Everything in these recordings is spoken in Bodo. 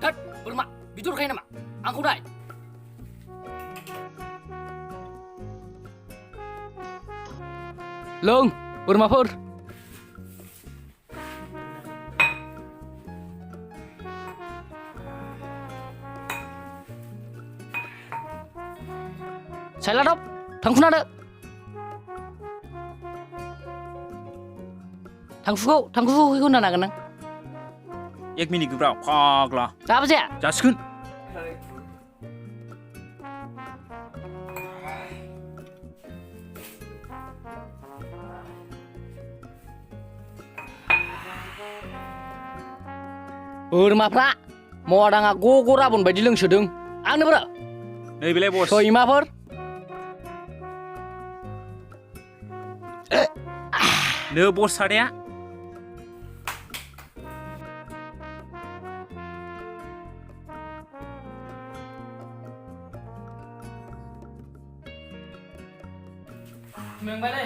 Hết, boरमा, bidur kayak nama. Angku dai. Long, boramafur. Saya ladop, tangkuna ada. Tangkufu itu nana kan? 1 minit gebrak, pagla. Apa sih? Jaskun. Boramafra, mau ada nggak gogora pun baju leng sedeng. Anu bro? Nih bilai bos. So imafur? Nih bos sadaya. Yang mana?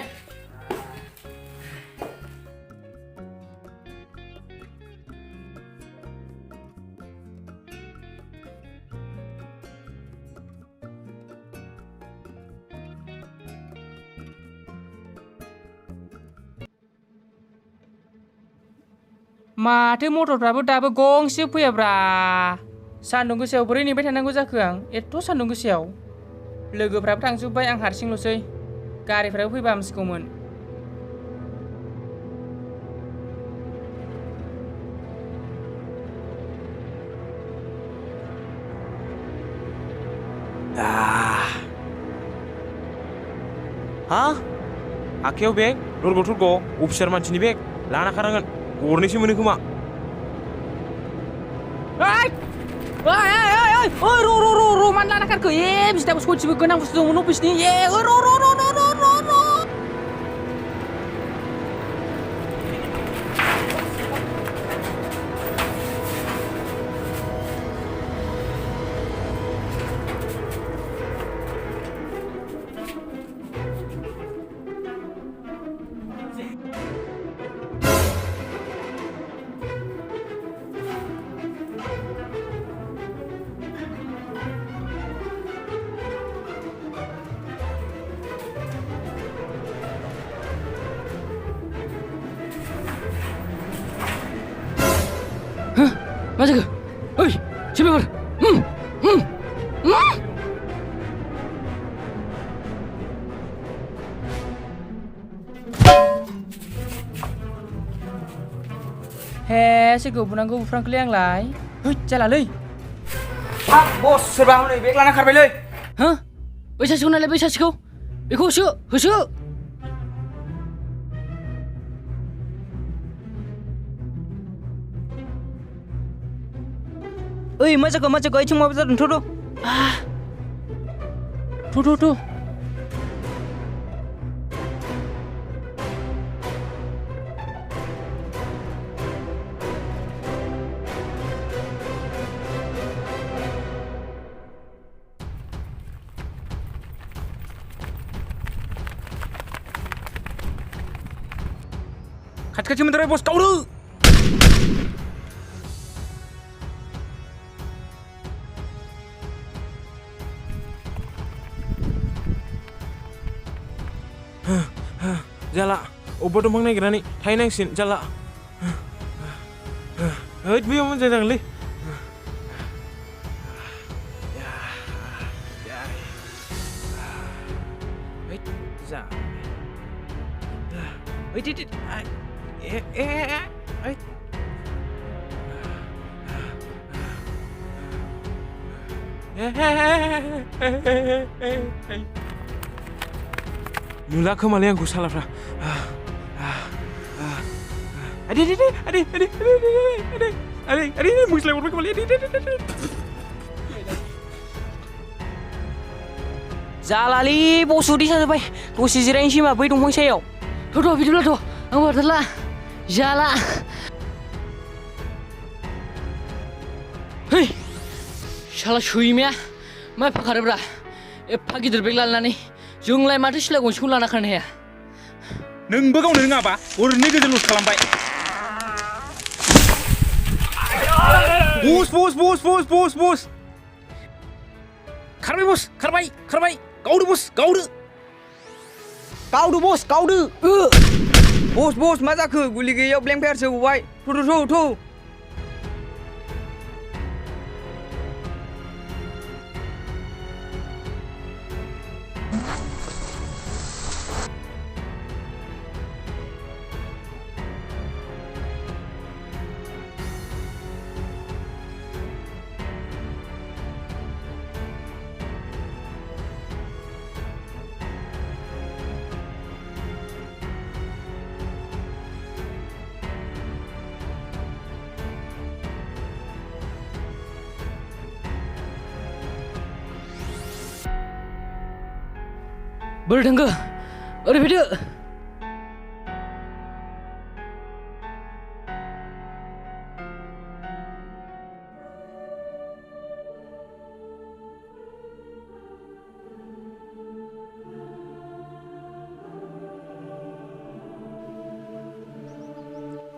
Maथो मटरफ्राबो दाबो गंसे फैयाब्रा सान्दुं गोसायाव बोरै नेबाय थानांगौ जाखो आं एथ' सान्दुं गोसायाव लोगोफ्राबो थांजोब्बाय आं हारसिंल'सै गारिफ्राबो फैबा हामसिगौमोन Ha? Akhirnya beg, turgo, upsir mancini beg, lana karangan, gurni sih menikumak. ro man lanakarku bisa dapat kunci begenang bus tunggu nupis nih ro Macam ke? Oi, siapa ber? Segitu bunangku frang keliang lai jalan leh Bos, serba nih, beg lana karbailwi. Hah? Bisa sih nala bisa sih kau? Ikut husu. Oi, macam kau cuma bisa tuh. Tuh. Kacau menterai bos, kau dulu. Jala, Bodo mang naik nih, Thai naik sin, jala. Biar mau jalan li. Nula kembali yang gue salah, Fra. Adik, mungkin lewat kembali. Zalali, bosu di sana bay. Bosu jirain sih mah bay dong saya. Tuh, video lah tuh. Anggur telah. Jala. Hei, salah shuimnya. Mai pakar bra. Pagi terbeg lalani. Junglai mati sila gong shula nak ya. Neng bagau neng apa? Urni ke jelus kalampai. Bus. Karbai bus, karbai. Gaudो bus, gaudो. गावदो बस गावदो बस मा जाखो गुलि गैयैयाव ब्लेंक फायारसो होबाय थु Bodo tunggu. Udah video.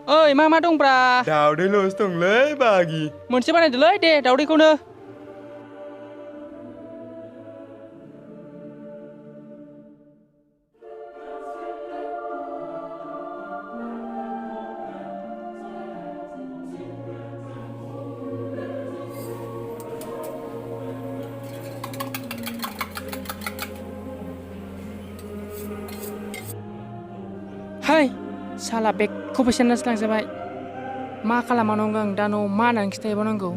ओइ मा दंब्रा दावदैल'सो दंलै बागि मोनसे बानायदोलै दे दावदैखौनो hai साला बेगखौ फैसानासो लांजाबाय मा खालामनांगौ आं दा न'आव मा होननानै खिथाहरनांगौ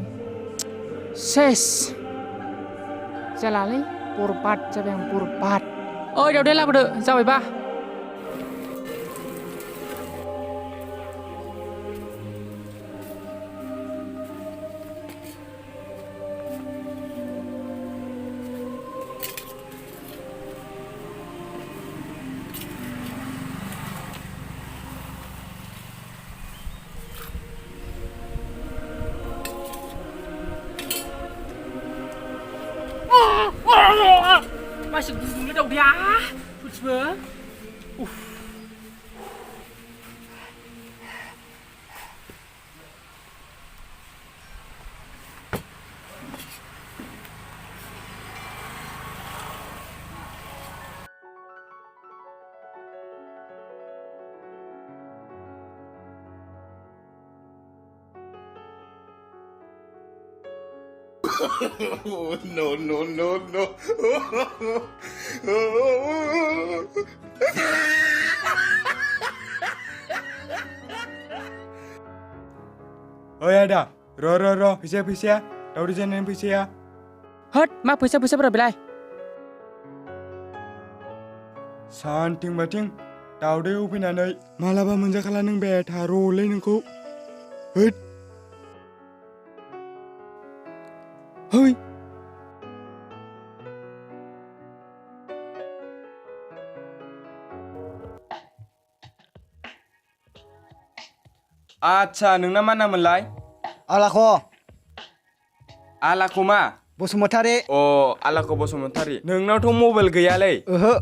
सेस जालालै बरबाद जाबाय आं बरबाद ओइ दावदै लाबोदो जाबायबा masih gulungnya daudnya coba No. Oi ada, ro, fैसाया, दावदै जानायनि फैसाया. होद मा फैसाफोरा बेलाय सानथिं बाथिं दावदै होफैनानै मालाबा मोनजाखाला नों बे थार'लै नोंखौ. होद. Hoi. आच्छा नोंना मा नाममोनलाय? आलाख' आलाख' मा? बसुमतारी अ आलाख' बसुमतारी नोंनावथ' मबाइल गैयालै ओहो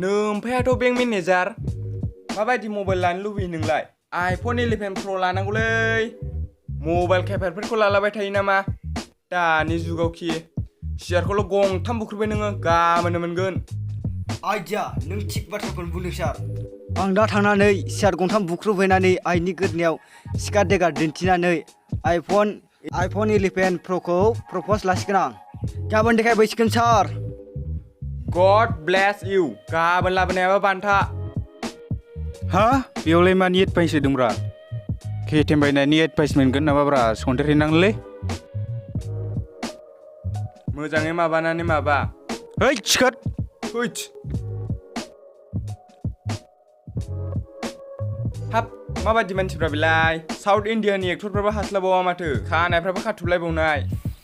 नोमफायाथ' बेंक मेनेजार माबायदि मबाइल लानो लुबैयो नोंलाय? आइफन 11 प्र लानांगौलै मबाइल केपेटफोरखौ लालाबाय थायो नामा दानि जुगावखि सियारखौल' गंथाम बुख्रुबबाय नोङो गाबोननो मोनगोन आइडिया नों थिग बाथ्राखौनो बुंदों सार आं दा थांनानै सियार गंथाम बुख्रुबहैनानै आइनि गोदनायाव सिखा देगार दिन्थिनानै आइफन 11 प्र'खौ प्रप'ज लासिगोन आं गाबोन देखायबोसिगोन सार गड ब्लेस इउ गाबोन लाबोनायाबा बान्था हा बेयावलाय मानि एडभाइस होदोंब्रा केटिएम बायनायनि एडभाइस मोनगोन नामाब्रा सन्देरहैनांगोनलै मोजाङै माबानानै माबा है सिखार हुइच हाब माबायदि मानसिफ्रा बेलाय साउथ इन्डियानि एक्टरफ्राबो हास्लाबावा माथो खानायफ्राबो खाथुबलायबावनाय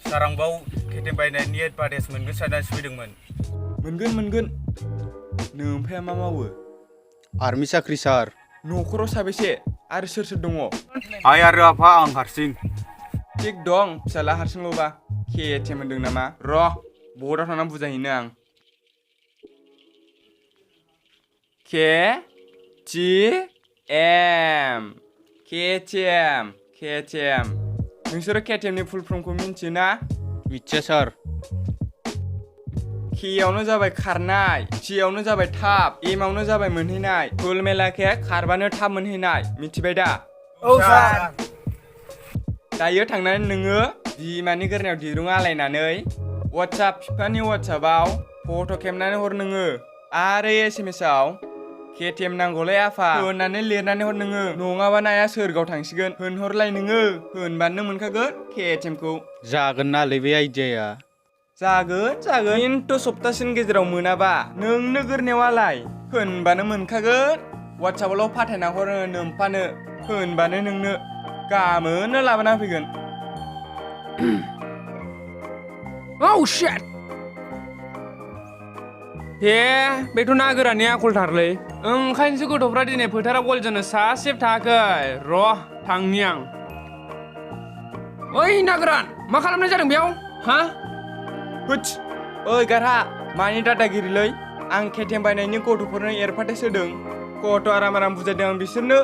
सारांबाव केटिएम बायनायनि एडभाइस मोनगोन साननानै फैदोंमोन मोनगोन नोमफाया मा मावो आर्मि साख्रि सार न'खराव साबेसे आरो सोर दङ आइ आरो आफा आं हारसिं थिग दं फिसाला हारसिंल'बा केटिएम होनदों नामा र' बर्डआव थांनानै बुजायहैनो आं केटिएम नोंसोरो केटिएमनि फुल फर्मखौ मिन्थियो ना? मिथिया सार। केआवनो जाबाय खारनाय, टिआवनो जाबाय थाब, एमआवनो जाबाय मोनहैनाय, फुल मेलाखे खारबानो थाब मोनहैनाय, मिथिबाय दा? औ सार। दायो थांनानै नोङो बिमानि गोरनायाव दिरुं आलायनानै वाट्सएप बिफानि वाट्सएपआव फट' खेबनानै हर नोङो आरो एसएमएसआव केटिएम नांगौलै आफा होननानै लिरनानै हर नोङो नङाबा नाया सोरगाव थांसिगोन होनहरलाय नोङो होनबानो मोनखागोन केटिएमखौ। जागोन नालै बे आइडियाया। जागोन खिन्थु सप्तासेनि गेजेराव मोनाबा नोंनो गोरनायाव आलाय होनबानो मोनखागोन। वाट्सएपआवल' फाथायना हर नोम्फानो होनबानो नोंनो गाबोननो लाबोना फैगोन। Oh shit! बेथ' ना गोराननि आखलथारलै। ओंखायनोसो गथ'फ्रा दिनै फोथाराव गल जोनो सासेबो थायाखै। र' थांनि आं। ओइ ना गोरान, मा खालामनाय जादों बेयाव? हा? हुच! ओइ गारहा, मानि दादागिरिलै? आं केटिएम बायनायनि गथ'फोरनो एडभार्टाइज होदों। गथ' आराम बुजायदों आं बिसोरनो।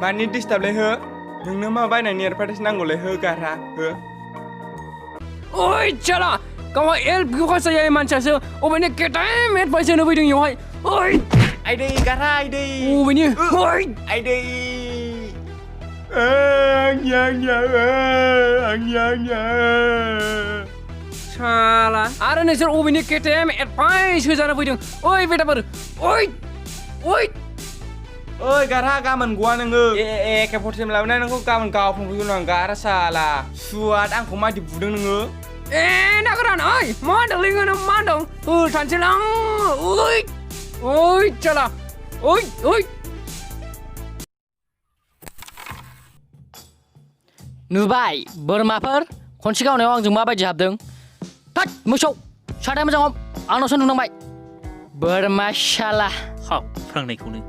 मानि डिस्टार्बलै हो? नोंनो मा बायनायनि एडभार्टाइज नांगौलै हो गारहा हो? ओइ चला! गावहा एलपिअ जायै मानसियासो अबेनि केटाइम एडभाइस होनो फैदों इयावहाय। ओइ! आइदै गारहा आइदै! अबेनि? ओइ! आइदै! साला आरो नोंसोर अबेनि केटाइम एडभाइस होजानो फैदों? ओइ बेटाफोर! ओइ! ओइ! ओइ गारहा गाबोन गवा नोङो एके फट'सिम लाबोनाय नोंखौ गाबोन गावफुंफैगोन आं गारहा साला सुवाद आंखौ मादि बुदों नोङो? ना गोरान ओइ मा होनदोंलै नोङो मा होनदों? थानोसैलां ओइ! ओइ चला! ओइ! ओइ! नुबाय बोरमाफोर खनसे गावनायाव आंजों माबायदि हाबदों? थोद मोसौ सादाय मोजां हम आंनावसो नुनांबाय बोरमा शाला। हाब फोरोंनायखौनो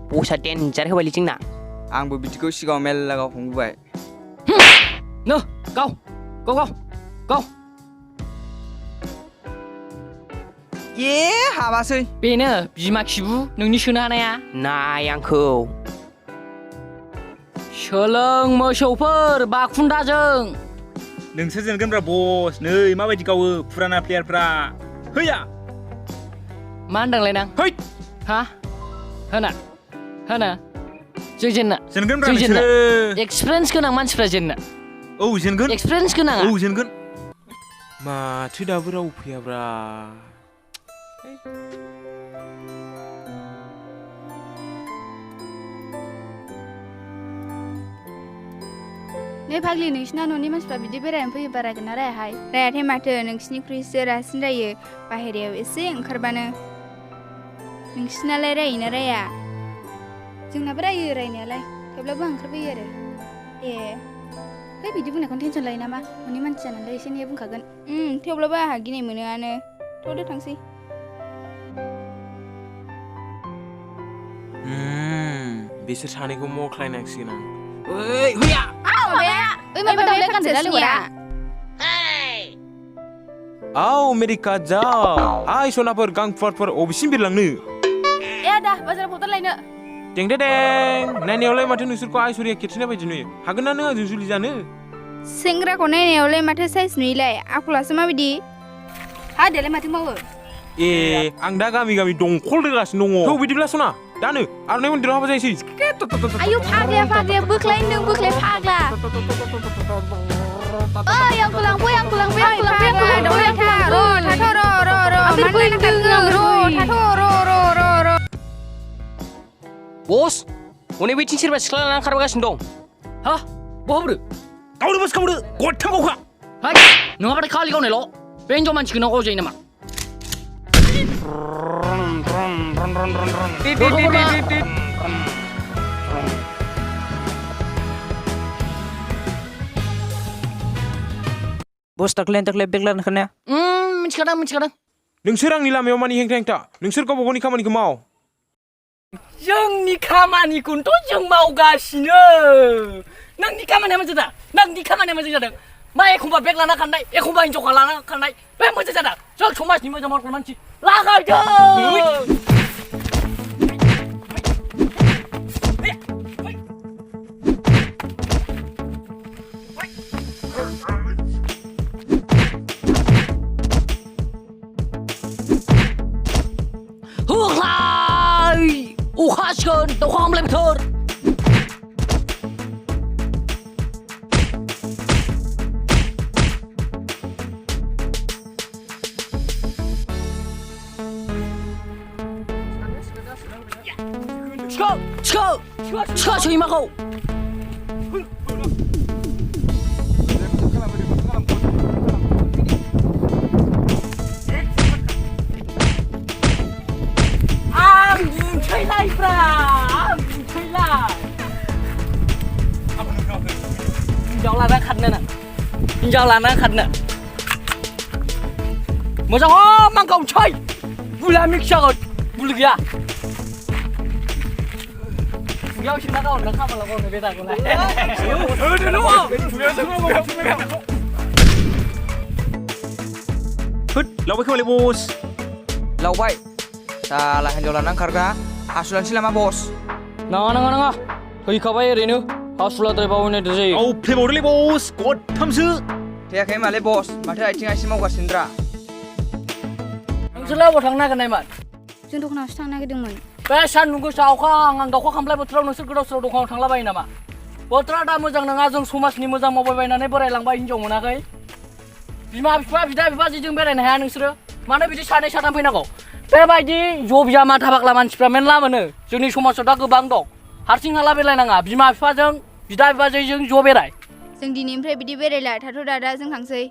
बसा डेन्जार होबायलै जोंना। आंबो बिदिखौ सिगाङाव मेल्ला गावखांबोबाय। नो गाव गाव गाव गाव हाबासै। बेनो बिमा खिबु नोंनि सोनो हानाया। नाय आंखौ। सोलों मोसौफोर बाखुन्दाजों। नोंसोर जेनगोनब्रा बस नै माबायदि गावो फुराना प्लेयारफ्रा हैया मा होनदोंलाय नों? है हा होना होना जों जेनना जेनगोनब्रा जों जेनना नोंसोरो एक्सपिरियेन्स गोनां मानसिफ्रा जेनना औ जेनगोन एक्सपिरियेन्स गोनां औ जेनगोन माथो दाबो राव फैयाब्रा। नै फाग्लि नोंसिना न'नि मानसिफ्रा बिदि बेरायनो फैयोबा रायगोन ना रायाहाय? रायाथाय माथो नोंसिनिख्रुइसो रासिन रायो बाहेरायाव एसे ओंखारबानो। नोंसिनालाय रायोना राया? जोंनाबो रायो रायनायालाय थेवब्लाबो ओंखारबोयो आरो। है बिदि बुंनायखौनो टेनसन लायो नामा? न'नि मानसि जानानै एसे एनैया बुंखागोन। थेवब्लाबो आंहा गिनाय मोनोआनो। थ'दो थांसै। बिसोर सानैखौ मख्लायनांसिगोन आं। ओइ हैया आओ मेरी काजा आइ सनाफोर गांफोर अबेसिम बिरलांनो? आदा बाजाराव फट' लायनो। दें दे दें नायनायावलाय माथो नोंसोरखौ आइसरिया खेबसेना बायदि नुयो। हागोन ना नों आंजों जुलि जानो? सेंग्राखौ नायनायावलाय माथो साइज नुयोलाय आखलासो माबायदि? हा देलाय माथो मावो? आं दा गामि गामि दंखल रोगासिनो दङ। थौ बिदिब्ला सना दानो आर'नाइ मन्दिराव हाबा जायसै। आयौ फाग्लाया बोख्लाय नों बोख्लाय फाग्ला। ओइ आंखौ लांफै बस हनै बैथिं सोरबा सिख्ला लानानै खारबोगासिनो दं। हा बहाब्रो गावनो बस गावनो गथाम गावखा हाय नङाबाथाय खालि गावनायल' बे हिनजाव मानसिखौ गाव जायो नामा? बस दाख्लै बेग लानो खारनाया। मिथिखादों नोंसोर आंनि लामायाव मानि हेंथा नोंसोर गावबा गावनि खामानिखौ माव। जोंनि खामानिखौनोथ' जों मावगासिनो। नोंनि खामानिया मोजां जादों नोंनि खामानिया मोजां जादों मा एखमबा बेग लाना खारनाय एखमबा हिनजावखौ लाना खारनाय बे मोजां जादों। जों समाजनि मोजां मावग्रा मानसि लागायदों। Soi mak kau. Ampun thailah pra. Ampun thailah. Hinjaw lana khatna na. Hinjaw lana khatna. Moja oh mangkau choi. Bula mixer got. Bulu gya. Gya sing na kau na kha mala kau ne beta ko lai. Hut, lau baik kembali bos. Lau baik. Salah hinjaw lanang karga. Asulan sila ma bos. Nanga. Hei kabai renu. Hasula trai bawne dei. Au play mode bos. God tamsu. Teyakai male bos. Mathो आथिं आसि मावगासिनोब्रा. नोंसोरलाय बहा थांनो नागिरनाय मान? जों दखानावसो थांनो नागिरदोंमोन। बे सान्दुं गोसा अखा आं दाउखा खामलाय बोथोराव नोंसोर गोदाव सोराव दखानाव थांलाबायो नामा? बोथोरा दा मोजां नङा जों समाजनि मोजां मावबायबायनानै बोरायलांबाय हिनजाव मोनाखै। बिमा बिफा बिदा बिबाजैजों बेरायनो हाया नोंसोरो? मानो बिदि सानै साथाम फैनांगौ? बेबायदि जबिया माथा फाग्ला मानसिफ्रा मेरला मोनो। जोंनि समाजाव दा गोबां दं। हारसिं हाला बेरायनाङा बिमा बिफाजों बिदा बिबाजैजों ज' बेराय। जों दिनैनिफ्राय बिदि बेरायला थाथ' दादा जों थांसै।